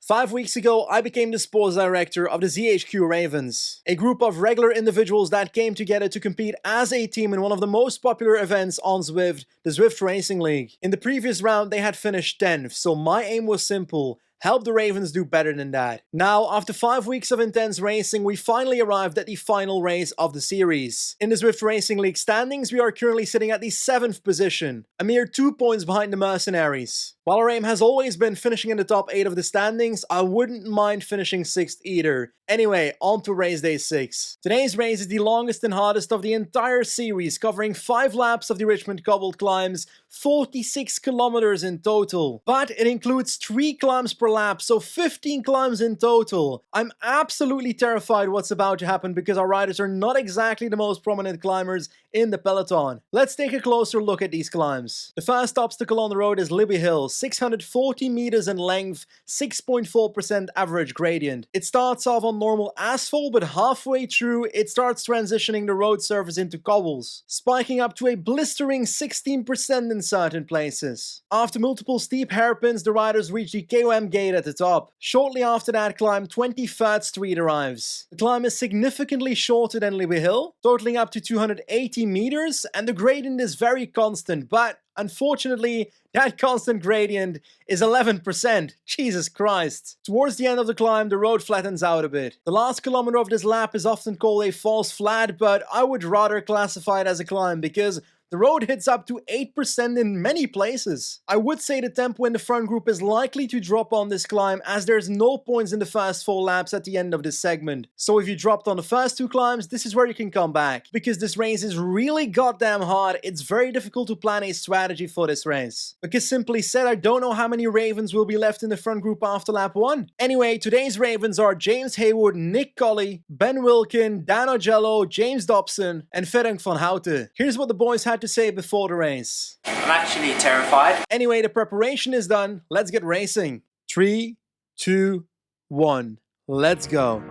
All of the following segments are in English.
5 weeks ago, I became the sports director of the ZHQ Ravens, a group of regular individuals that came together to compete as a team in one of the most popular events on Zwift, the Zwift Racing League. In the previous round, they had finished 10th, so my aim was simple: help the Ravens do better than that. Now, after 5 weeks of intense racing, we finally arrived at the final race of the series. In the Zwift Racing League standings, we are currently sitting at the 7th position, a mere 2 points behind the Mercenaries. While our aim has always been finishing in the top 8 of the standings, I wouldn't mind finishing 6th either. Anyway, on to race day 6. Today's race is the longest and hardest of the entire series, covering 5 laps of the Richmond cobbled climbs, 46 kilometers in total. But it includes 3 climbs per lap, so 15 climbs in total. I'm absolutely terrified what's about to happen because our riders are not exactly the most prominent climbers in the peloton. Let's take a closer look at these climbs. The first obstacle on the road is Libby Hill, 640 meters in length, 6.4% average gradient. It starts off on normal asphalt, but halfway through it starts transitioning the road surface into cobbles, spiking up to a blistering 16% in certain places. After multiple steep hairpins, the riders reach the KOM gate at the top. Shortly after that climb, 23rd Street arrives. The climb is significantly shorter than Libby Hill, totaling up to 280 meters, and the gradient is very constant, but unfortunately, that constant gradient is 11%. Jesus Christ. Towards the end of the climb, the road flattens out a bit. The last kilometer of this lap is often called a false flat, but I would rather classify it as a climb because the road hits up to 8% in many places. I would say the tempo in the front group is likely to drop on this climb as there's no points in the first 4 laps at the end of this segment. So if you dropped on the first 2 climbs, this is where you can come back. Because this race is really goddamn hard, it's very difficult to plan a strategy for this race. Because simply said, I don't know how many Ravens will be left in the front group after lap 1. Anyway, today's Ravens are James Haywood, Nick Colley, Ben Wilkin, Dan Ogello, James Dobson, and Ferenc van Houten. Here's what the boys had to say before the race. I'm actually terrified. Anyway, the preparation is done. Let's get racing. 3, 2, 1. Let's go.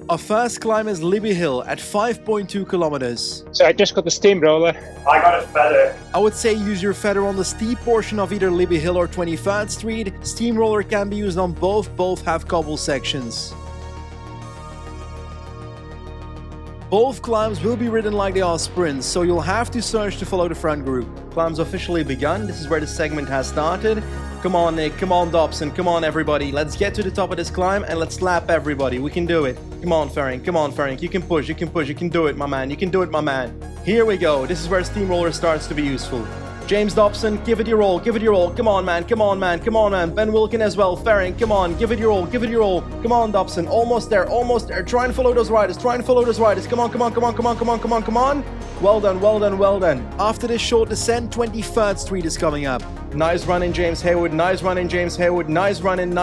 Our first climb is Libby Hill at 5.2 kilometers. So I just got the steamroller. I got a feather. I would say use your feather on the steep portion of either Libby Hill or 23rd Street. Steamroller can be used on both have cobble sections. Both climbs will be ridden like they are sprints, so you'll have to search to follow the front group. Climbs officially begun. This is where the segment has started. Come on, Nick. Come on, Dobson. Come on, everybody. Let's get to the top of this climb and let's slap everybody. We can do it. Come on, Ferenc. Come on, Ferenc. You can push. You can push. You can do it, my man. You can do it, my man. Here we go. This is where steamroller starts to be useful. James Dobson, give it your all, give it your all. Come on, man, come on, man, come on, man. Ben Wilkin as well. Ferenc, come on, give it your all, give it your all. Come on, Dobson, almost there, almost there. Try and follow those riders, try and follow those riders. Come on, come on, come on, come on, come on, come on, come on. Well done, well done, well done. After this short descent, 23rd Street is coming up. Nice run in James Haywood, nice run in James Haywood. Nice run in,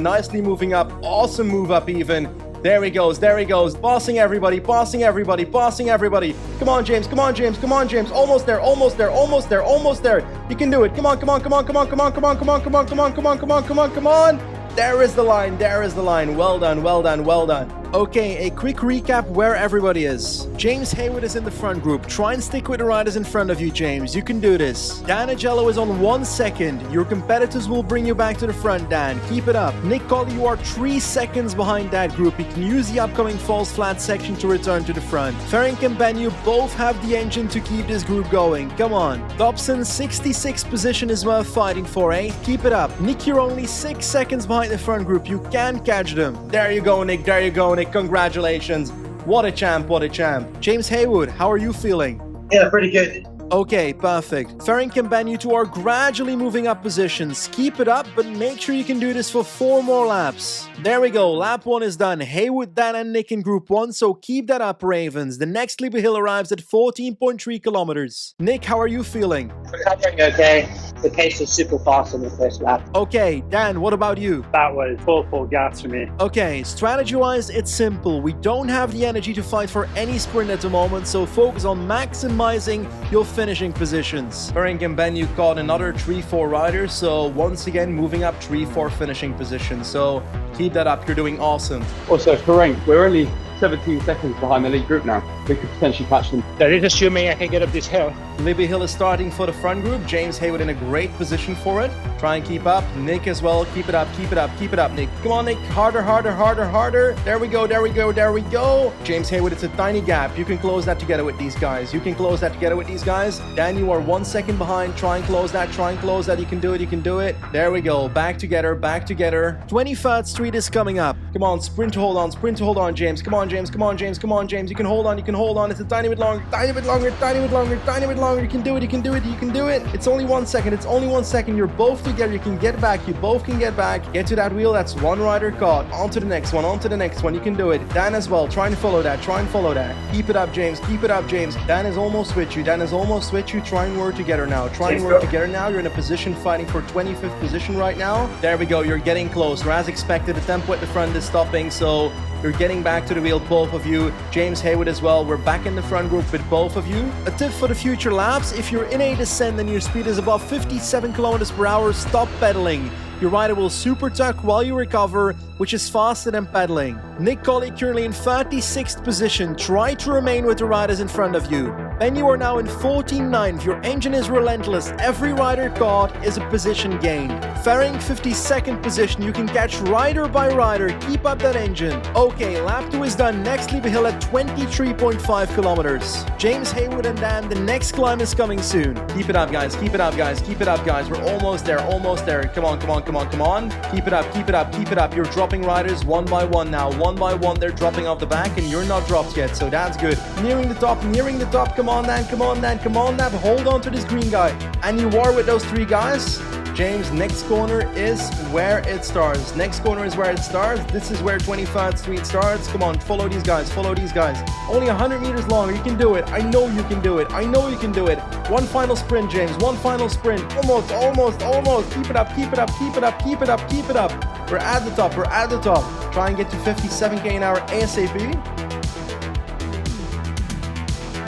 nicely moving up. Awesome move up even. There he goes, passing everybody, passing everybody, passing everybody. Come on, James, come on, James, come on, James. Almost there, almost there, almost there, almost there. You can do it. Come on, come on, come on, come on, come on, come on, come on, come on, come on, come on, come on, come on, come on. There is the line, there is the line. Well done, well done, well done. Okay, a quick recap where everybody is. James Haywood is in the front group. Try and stick with the riders in front of you, James. You can do this. Dan Ogello is on 1 second. Your competitors will bring you back to the front, Dan. Keep it up. Nick Colley, you are 3 seconds behind that group. You can use the upcoming false flat section to return to the front. Ferenc and Ben, you both have the engine to keep this group going. Come on. Dobson's 66th position is worth fighting for, eh? Keep it up. Nick, you're only 6 seconds behind the front group. You can catch them. There you go, Nick. There you go, Nick. Congratulations. What a champ, what a champ. James Haywood, how are you feeling? Yeah, pretty good. Okay, perfect. Ferenc and Ben, you two are gradually moving up positions. Keep it up, but make sure you can do this for 4 more laps. There we go, lap 1 is done. Haywood, Dan and Nick in group 1, so keep that up, Ravens. The next Libby Hill arrives at 14.3 kilometers. Nick, how are you feeling? Recovering okay. The pace was super fast on the first lap. Okay, Dan, what about you? That was full gas for me. Okay, strategy-wise, it's simple. We don't have the energy to fight for any sprint at the moment, so focus on maximizing your finishing positions. Ferenc and Ben, you caught another 3-4 riders, so once again, moving up 3-4 finishing positions. So keep that up, you're doing awesome. Also, Ferenc, we're only 17 seconds behind the lead group now. We could potentially catch them. That is assuming I can get up this hill. Libby Hill is starting for the front group. James Haywood in a great position for it. Try and keep up. Nick as well. Keep it up, keep it up, keep it up, Nick. Come on, Nick. Harder, harder, harder, harder. There we go, there we go, there we go. James Haywood, it's a tiny gap. You can close that together with these guys. You can close that together with these guys. Dan, you are 1 second behind. Try and close that, try and close that. You can do it, you can do it. There we go. Back together, back together. 23rd Street is coming up. Come on, sprint to hold on, sprint to hold on, James. Come on, James, come on, James, come on, James. You can hold on, you can hold on. It's a tiny bit longer, tiny bit longer, tiny bit longer, tiny bit longer. You can do it, you can do it, you can do it. It's only 1 second, it's only 1 second. You're both together, you can get back, you both can get back. Get to that wheel, that's one rider caught. On to the next one, on to the next one. You can do it. Dan as well, try and follow that, try and follow that. Keep it up, James, keep it up, James. Dan is almost with you, Dan is almost with you. Try and work together now, try and work together now. You're in a position fighting for 25th position right now. There we go, you're getting closer. As expected, the tempo at the front is stopping, so you're getting back to the wheel, both of you. James Haywood as well. We're back in the front group with both of you. A tip for the future laps: if you're in a descent and your speed is above 57 kilometers per hour, stop pedaling. Your rider will super tuck while you recover, which is faster than pedaling. Nick Colley currently in 36th position. Try to remain with the riders in front of you. Ben, you are now in 49th. Your engine is relentless. Every rider caught is a position gain. Ferring 52nd position. You can catch rider by rider. Keep up that engine. Okay, lap 2 is done. Next Libby Hill at 23.5 kilometers. James Haywood and Dan, the next climb is coming soon. Keep it up, guys. Keep it up, guys. Keep it up, guys. We're almost there. Almost there. Come on, come on, come on, come on. Keep it up, keep it up, keep it up. You're dropping riders one by one now. One by one, they're dropping off the back, and you're not dropped yet, so that's good. Nearing the top, nearing the top. Come on, Dan, come on, Dan, come on, Dan. Hold on to this green guy. And you are with those three guys. James, next corner is where it starts. Next corner is where it starts. This is where 23rd Street starts. Come on, follow these guys, follow these guys. Only 100 meters longer. You can do it. I know you can do it. I know you can do it. One final sprint, James. One final sprint. Almost, almost, almost. Keep it up, keep it up, keep it up, keep it up, keep it up. We're at the top, we're at the top. Try and get to 57k an hour ASAP.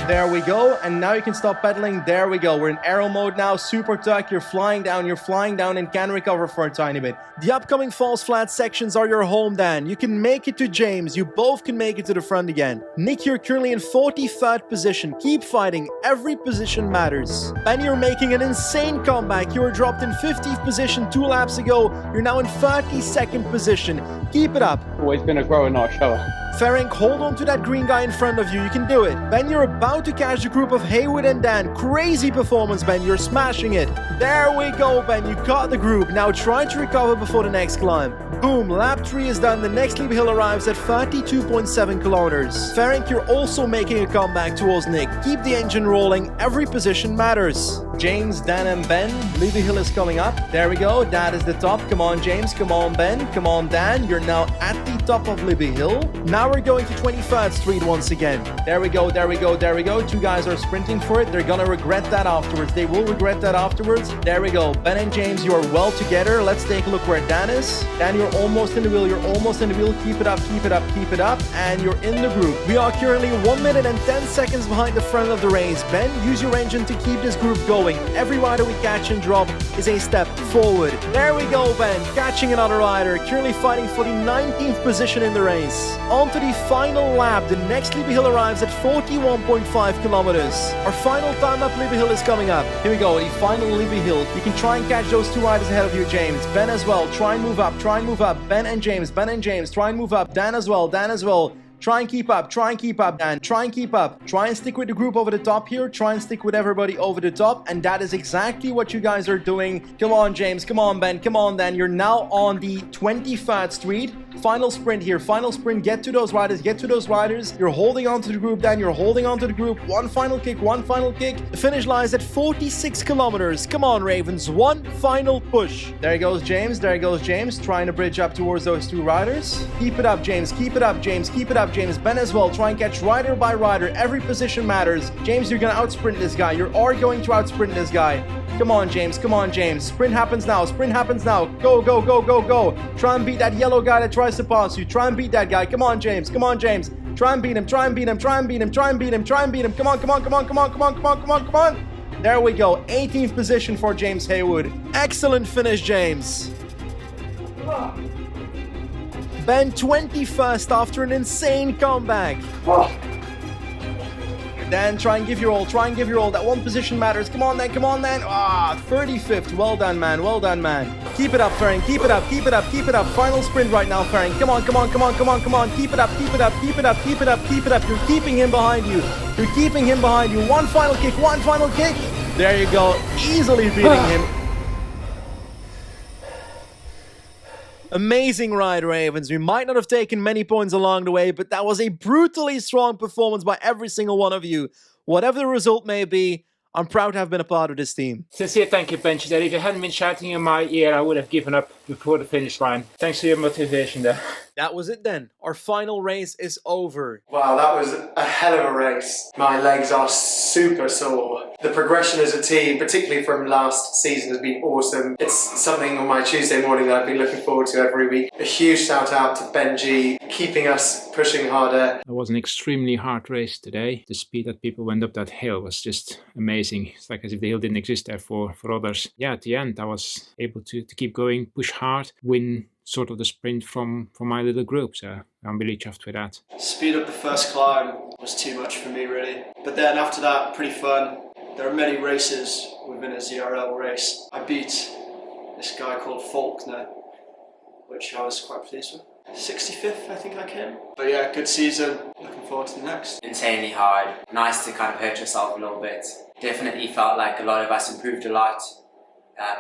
There we go, and now you can stop pedaling. There we go. We're in aero mode now. Super tuck. You're flying down and can recover for a tiny bit. The upcoming false flat sections are your home, Dan. You can make it to James. You both can make it to the front again. Nick, you're currently in 43rd position. Keep fighting. Every position matters. Ben, you're making an insane comeback. You were dropped in 50th position 2 laps ago. You're now in 32nd position. Keep it up. Always been a grower, not a shower. Ferenc, hold on to that green guy in front of you. You can do it. Ben, you're about to catch the group of Haywood and Dan. Crazy performance, Ben. You're smashing it. There we go, Ben. You caught the group. Now try to recover before the next climb. Boom. Lap 3 is done. The next Libby Hill arrives at 32.7 kilometers. Ferenc, you're also making a comeback towards Nick. Keep the engine rolling. Every position matters. James, Dan, and Ben. Libby Hill is coming up. There we go. That is the top. Come on, James. Come on, Ben. Come on, Dan. You're now at the top of Libby Hill. Now we're going to 23rd Street once again. There we go, there we go, there we go. 2 guys are sprinting for it. They're gonna regret that afterwards. They will regret that afterwards. There we go. Ben and James, you are well together. Let's take a look where Dan is. Dan, you're almost in the wheel. You're almost in the wheel. Keep it up, keep it up, keep it up. And you're in the group. We are currently 1 minute and 10 seconds behind the front of the race. Ben, use your engine to keep this group going. Every rider we catch and drop is a step forward. There we go, Ben. Catching another rider. Currently fighting for the 19th position in the race. On to the final lap. The next Libby Hill arrives at 41.5 kilometers. Our final time up Libby Hill is coming up. Here we go, the final Libby Hill. You can try and catch those 2 riders ahead of you, James. Ben as well. Try and move up. Try and move up. Ben and James. Ben and James. Try and move up. Dan as well. Dan as well. Try and keep up. Try and keep up, Dan. Try and keep up. Try and stick with the group over the top here. Try and stick with everybody over the top. And that is exactly what you guys are doing. Come on, James. Come on, Ben. Come on, Dan. You're now on the 23rd Street. Final sprint here. Final sprint. Get to those riders. Get to those riders. You're holding on to the group, Dan. You're holding on to the group. One final kick. One final kick. The finish lies at 46 kilometers. Come on, Ravens. One final push. There goes James. There goes James. Trying to bridge up towards those 2 riders. Keep it up, James. Keep it up, James. Keep it up, James. Ben as well. Try and catch rider by rider. Every position matters. James, you're going to outsprint this guy. You are going to outsprint this guy. Come on, James. Come on, James. Sprint happens now. Sprint happens now. Go, go, go, go, go. Try and beat that yellow guy that tries to pass you. Try and beat that guy. Come on, James. Come on, James. Try and beat him. Try and beat him. Try and beat him. Try and beat him. Try and beat him. Come on, come on, come on, come on, come on, come on, come on, come on. There we go. 18th position for James Haywood. Excellent finish, James. Ben 21st after an insane comeback. Oh, Dan, try and give your all. Try and give your all. That one position matters. Come on, then. Come on, then. 35th. Well done, man. Well done, man. Keep it up, Ferenc. Keep it up. Keep it up. Keep it up. Final sprint right now, Ferenc. Come on, come on, come on, come on, come on. Keep it up. Keep it up. Keep it up. Keep it up. Keep it up. You're keeping him behind you. You're keeping him behind you. One final kick. One final kick. There you go. Easily beating him. Amazing ride, Ravens. We might not have taken many points along the way, but that was a brutally strong performance by every single one of you. Whatever the result may be, I'm proud to have been a part of this team. Sincere thank you, Benji. That if you hadn't been shouting in my ear, I would have given up before the finish line. Thanks for your motivation there. That was it then. Our final race is over. Wow, that was a hell of a race. My legs are super sore. The progression as a team, particularly from last season, has been awesome. It's something on my Tuesday morning that I've been looking forward to every week. A huge shout out to Benji, keeping us pushing harder. It was an extremely hard race today. The speed that people went up that hill was just amazing. It's like as if the hill didn't exist there for others. Yeah, at the end I was able to keep going, push hard, win sort of the sprint from my little group, so I'm really chuffed with that. Speed up the first climb was too much for me really, but then after that, pretty fun. There are many races within a ZRL race. I beat this guy called Faulkner, which I was quite pleased with. 65th I think I came. But yeah, good season, looking forward to the next. Insanely hard. Nice to kind of hurt yourself a little bit. Definitely felt like a lot of us improved a lot.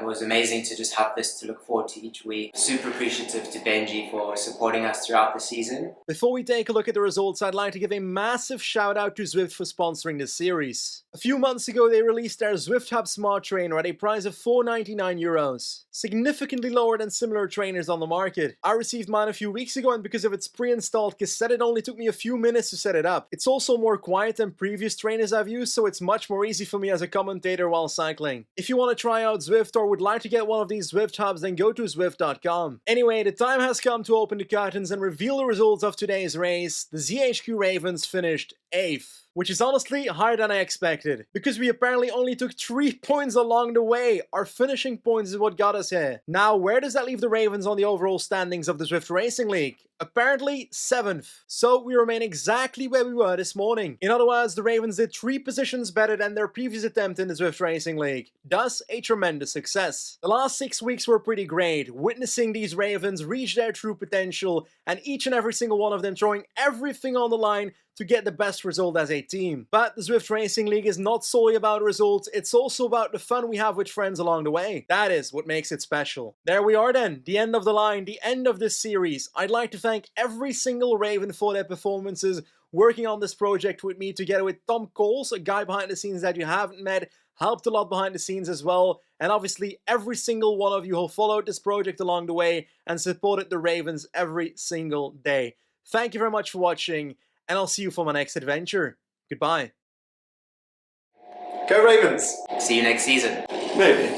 It was amazing to just have this to look forward to each week. Super appreciative to Benji for supporting us throughout the season. Before we take a look at the results, I'd like to give a massive shout out to Zwift for sponsoring this series. A few months ago, they released their Zwift Hub Smart Trainer at a price of €4.99, significantly lower than similar trainers on the market. I received mine a few weeks ago, and because of its pre-installed cassette, it only took me a few minutes to set it up. It's also more quiet than previous trainers I've used, so it's much more easy for me as a commentator while cycling. If you want to try out Zwift or would like to get one of these Zwift hubs, then go to Zwift.com. Anyway, the time has come to open the curtains and reveal the results of today's race. The ZHQ Ravens finished 8th. Which is honestly higher than I expected, because we apparently only took 3 points along the way. Our finishing points is what got us here. Now, where does that leave the Ravens on the overall standings of the Zwift Racing League? Apparently 7th. So we remain exactly where we were this morning. In other words, the Ravens did 3 positions better than their previous attempt in the Zwift Racing League. Thus, a tremendous success. The last 6 weeks were pretty great, witnessing these Ravens reach their true potential, and each and every single one of them throwing everything on the line to get the best result as a team. But the Zwift Racing League is not solely about results, it's also about the fun we have with friends along the way. That is what makes it special. There we are then, the end of the line, the end of this series. I'd like to thank every single Raven for their performances, working on this project with me together with Tom Coles, a guy behind the scenes that you haven't met, helped a lot behind the scenes as well, and obviously every single one of you who followed this project along the way and supported the Ravens every single day. Thank you very much for watching, and I'll see you for my next adventure. Goodbye. Go Ravens! See you next season. Maybe.